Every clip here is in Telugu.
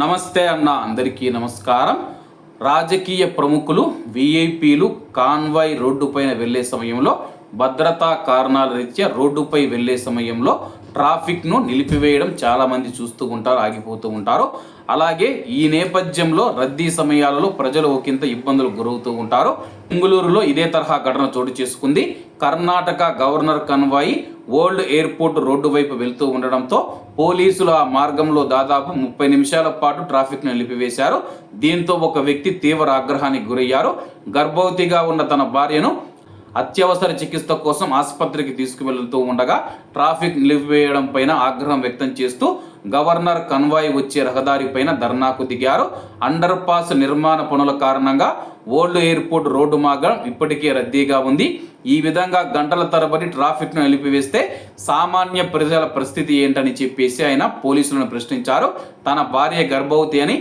నమస్తే అన్న, అందరికీ నమస్కారం. రాజకీయ ప్రముఖులు విఐపీలు కాన్వాయ్ రోడ్డుపైన వెళ్లే సమయంలో భద్రతా కారణాల రీత్యా రోడ్డుపై వెళ్లే సమయంలో ట్రాఫిక్ను నిలిపివేయడం చాలామంది చూస్తూ ఉంటారు, ఆగిపోతూ ఉంటారు. అలాగే ఈ నేపథ్యంలో రద్దీ సమయాలలో ప్రజలు ఒకంత ఇబ్బందులు గురవుతూ ఉంటారు. బెంగళూరులో ఇదే తరహా ఘటన చోటు చేసుకుంది. Karnataka governor convoy old airport road వైపు వెళ్తూ ఉండడంతో పోలీసులు ఆ మార్గంలో దాదాపు 30 నిమిషాల పాటు ట్రాఫిక్ను నిలిపివేశారు. దీంతో ఒక వ్యక్తి తీవ్ర ఆగ్రహానికి గురయ్యారు. గర్భవతిగా ఉన్న తన భార్యను అత్యవసర చికిత్స కోసం ఆసుపత్రికి తీసుకువెళ్తూ ఉండగా ట్రాఫిక్ నిలిపివేయడం పైన ఆగ్రహం వ్యక్తం చేస్తూ గవర్నర్ కన్వాయ్ వచ్చే రహదారి పైన ధర్నాకు దిగారు. అండర్ పాస్ నిర్మాణ పనుల కారణంగా ఓల్డ్ ఎయిర్పోర్ట్ రోడ్డు మార్గం ఇప్పటికే రద్దీగా ఉంది. ఈ విధంగా గంటల తరబడి ట్రాఫిక్ను నిలిపివేస్తే సామాన్య ప్రజల పరిస్థితి ఏంటని చెప్పేసి ఆయన పోలీసులను ప్రశ్నించారు. తన భార్య గర్భవతి అని,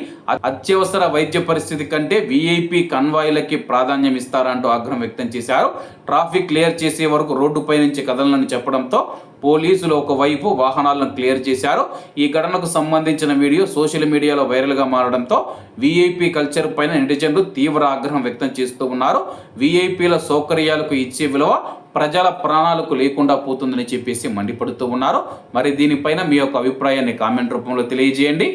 అత్యవసర వైద్య పరిస్థితి కంటే విఐపి కన్వాయ్లకి ప్రాధాన్యం ఇస్తారంటూ ఆగ్రహం వ్యక్తం చేశారు. ట్రాఫిక్ క్లియర్ చేసే వరకు రోడ్డుపై నుంచి కదలనని చెప్పడంతో పోలీసులు ఒకవైపు వాహనాలను క్లియర్ చేశారు. ఈ ఘటనకు సంబంధించిన వీడియో సోషల్ మీడియాలో వైరల్గా మారడంతో విఐపి కల్చర్ పైన నెటిజన్లు తీవ్ర ఆగ్రహం వ్యక్తం చేస్తూ ఉన్నారు. విఐపీల సౌకర్యాలకు ఇచ్చే విలువ ప్రజల ప్రాణాలకు లేకుండా పోతుందని చెప్పేసి మండిపడుతూ ఉన్నారు. మరి దీనిపైన మీ యొక్క అభిప్రాయాన్ని కామెంట్ రూపంలో తెలియజేయండి.